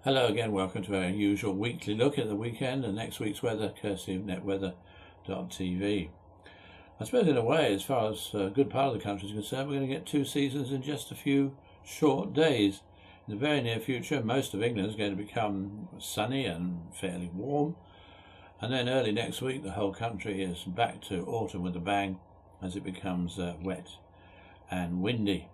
Hello again, welcome to our usual weekly look at the weekend and next week's weather, courtesy of netweather.tv. I suppose in a way, as far as a good part of the country is concerned, we're going to get two seasons in just a few short days. In the very near future, most of England is going to become sunny and fairly warm. And then early next week, the whole country is back to autumn with a bang as it becomes wet and windy.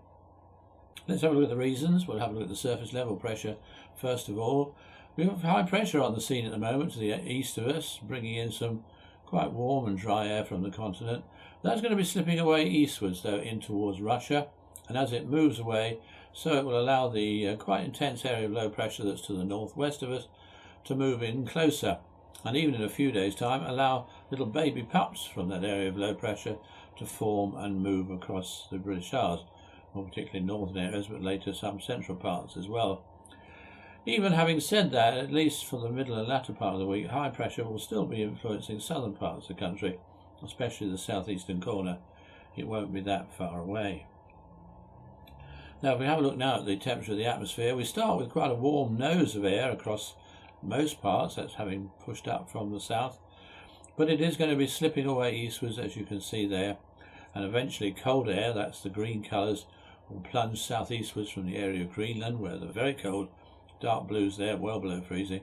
Let's have a look at the reasons. We'll have a look at the surface level pressure first of all. We have high pressure on the scene at the moment to the east of us, bringing in some quite warm and dry air from the continent. That's going to be slipping away eastwards, though, in towards Russia. And as it moves away, so it will allow the quite intense area of low pressure that's to the northwest of us to move in closer. And even in a few days' time, allow little baby pups from that area of low pressure to form and move across the British Isles. More particularly northern areas, but later some central parts as well. Even having said that, at least for the middle and latter part of the week, high pressure will still be influencing southern parts of the country, especially the southeastern corner. It won't be that far away. Now, if we have a look now at the temperature of the atmosphere, we start with quite a warm nose of air across most parts, that's having pushed up from the south, but it is going to be slipping away eastwards, as you can see there, and eventually cold air, that's the green colours, will plunge southeastwards from the area of Greenland, where the very cold dark blues there, well below freezing.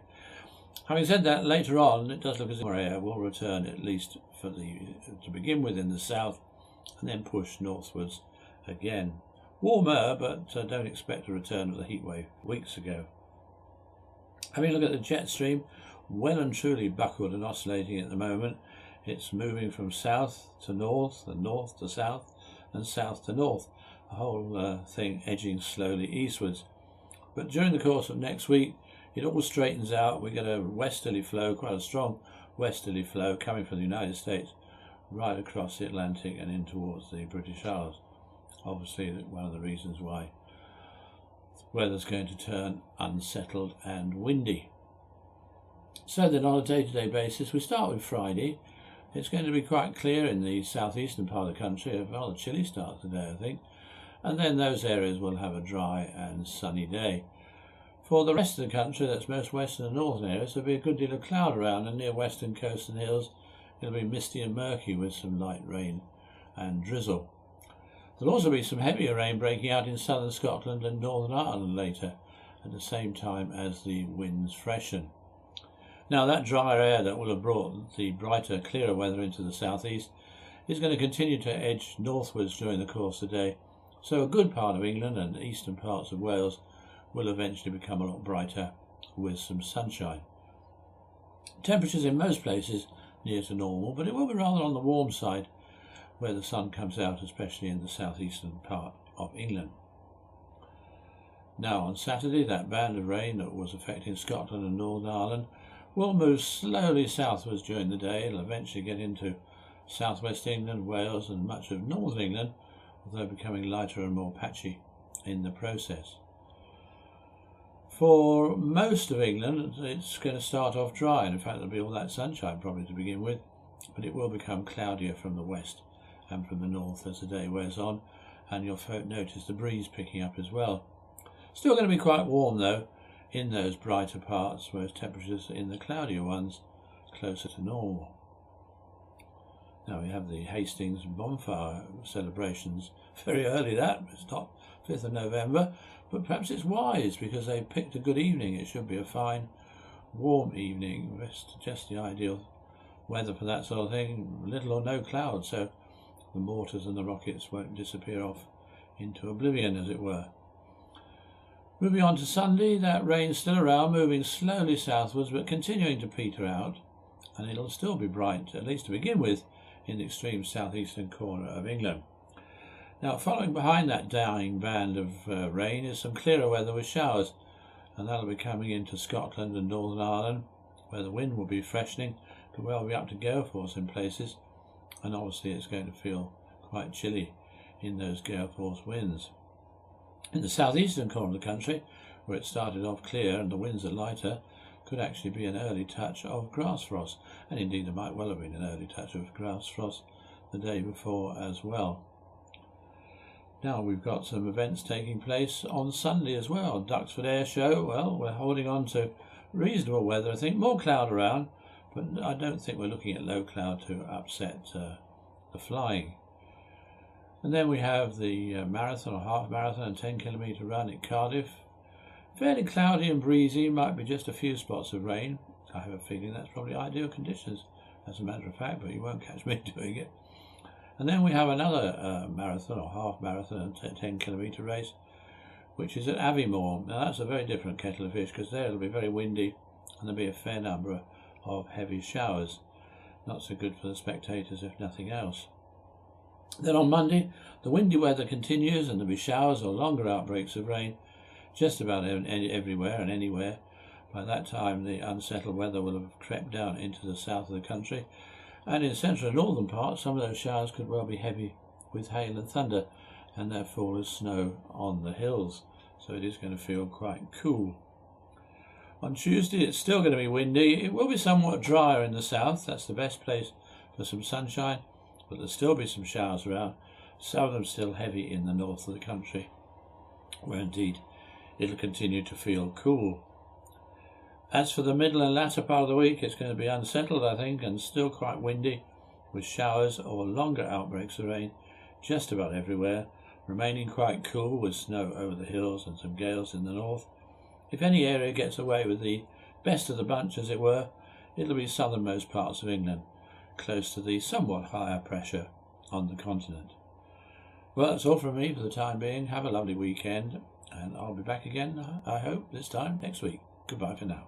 Having said that, later on it does look as if more air will return, at least to begin with in the south, and then push northwards again. Warmer, but don't expect a return of the heat wave weeks ago. Having a look at the jet stream, well and truly buckled and oscillating at the moment. It's moving from south to north and north to south and south to north. The whole thing edging slowly eastwards. But during the course of next week, it all straightens out. We get a westerly flow, quite a strong westerly flow coming from the United States right across the Atlantic and in towards the British Isles. Obviously, one of the reasons why the weather's going to turn unsettled and windy. So then on a day-to-day basis, we start with Friday. It's going to be quite clear in the southeastern part of the country, a rather chilly start today, I think. And then those areas will have a dry and sunny day. For the rest of the country, that's most western and northern areas, there'll be a good deal of cloud around, and near western coasts and hills it'll be misty and murky with some light rain and drizzle. There'll also be some heavier rain breaking out in southern Scotland and Northern Ireland later, at the same time as the winds freshen. Now, that drier air that will have brought the brighter, clearer weather into the southeast is going to continue to edge northwards during the course of the day. So a good part of England and eastern parts of Wales will eventually become a lot brighter with some sunshine. Temperatures in most places near to normal, but it will be rather on the warm side where the sun comes out, especially in the southeastern part of England. Now on Saturday, that band of rain that was affecting Scotland and Northern Ireland will move slowly southwards during the day. It'll eventually get into southwest England, Wales and much of northern England, although becoming lighter and more patchy in the process. For most of England, it's going to start off dry, and in fact there'll be all that sunshine probably to begin with, but it will become cloudier from the west and from the north as the day wears on, and you'll notice the breeze picking up as well. Still going to be quite warm though in those brighter parts, whereas temperatures in the cloudier ones closer to normal. Now we have the Hastings Bonfire celebrations very early. It's not 5th of November, but perhaps it's wise because they picked a good evening. It should be a fine, warm evening, just the ideal weather for that sort of thing. Little or no clouds, so the mortars and the rockets won't disappear off into oblivion, as it were. Moving on to Sunday, that rain's still around, moving slowly southwards, but continuing to peter out, and it'll still be bright, at least to begin with, in the extreme southeastern corner of England. Now, following behind that dying band of rain is some clearer weather with showers, and that'll be coming into Scotland and Northern Ireland, where the wind will be freshening, could well be up to gale force in places, and obviously it's going to feel quite chilly in those gale force winds. In the southeastern corner of the country, where it started off clear and the winds are lighter, could actually be an early touch of grass frost, and indeed there might well have been an early touch of grass frost the day before as well. Now we've got some events taking place on Sunday as well. Duxford Airshow, well, we're holding on to reasonable weather. I think more cloud around, but I don't think we're looking at low cloud to upset the flying. And then we have the marathon or half marathon and 10-kilometre run at Cardiff. Fairly cloudy and breezy, might be just a few spots of rain. I have a feeling that's probably ideal conditions, as a matter of fact, but you won't catch me doing it. And then we have another marathon or half marathon and 10-kilometre race, which is at Aviemore. Now that's a very different kettle of fish, because there it'll be very windy and there'll be a fair number of heavy showers. Not so good for the spectators, if nothing else. Then on Monday, the windy weather continues and there'll be showers or longer outbreaks of rain just about everywhere and anywhere. By that time, the unsettled weather will have crept down into the south of the country. And in central and northern parts, some of those showers could well be heavy with hail and thunder, and there fall as snow on the hills. So it is going to feel quite cool. On Tuesday, it's still going to be windy. It will be somewhat drier in the south. That's the best place for some sunshine, but there'll still be some showers around. Some of them still heavy in the north of the country, where indeed it'll continue to feel cool. As for the middle and latter part of the week, it's going to be unsettled, I think, and still quite windy, with showers or longer outbreaks of rain just about everywhere, remaining quite cool with snow over the hills and some gales in the north. If any area gets away with the best of the bunch, as it were, it'll be southernmost parts of England, close to the somewhat higher pressure on the continent. Well, that's all from me for the time being. Have a lovely weekend, and I'll be back again, I hope, this time next week. Goodbye for now.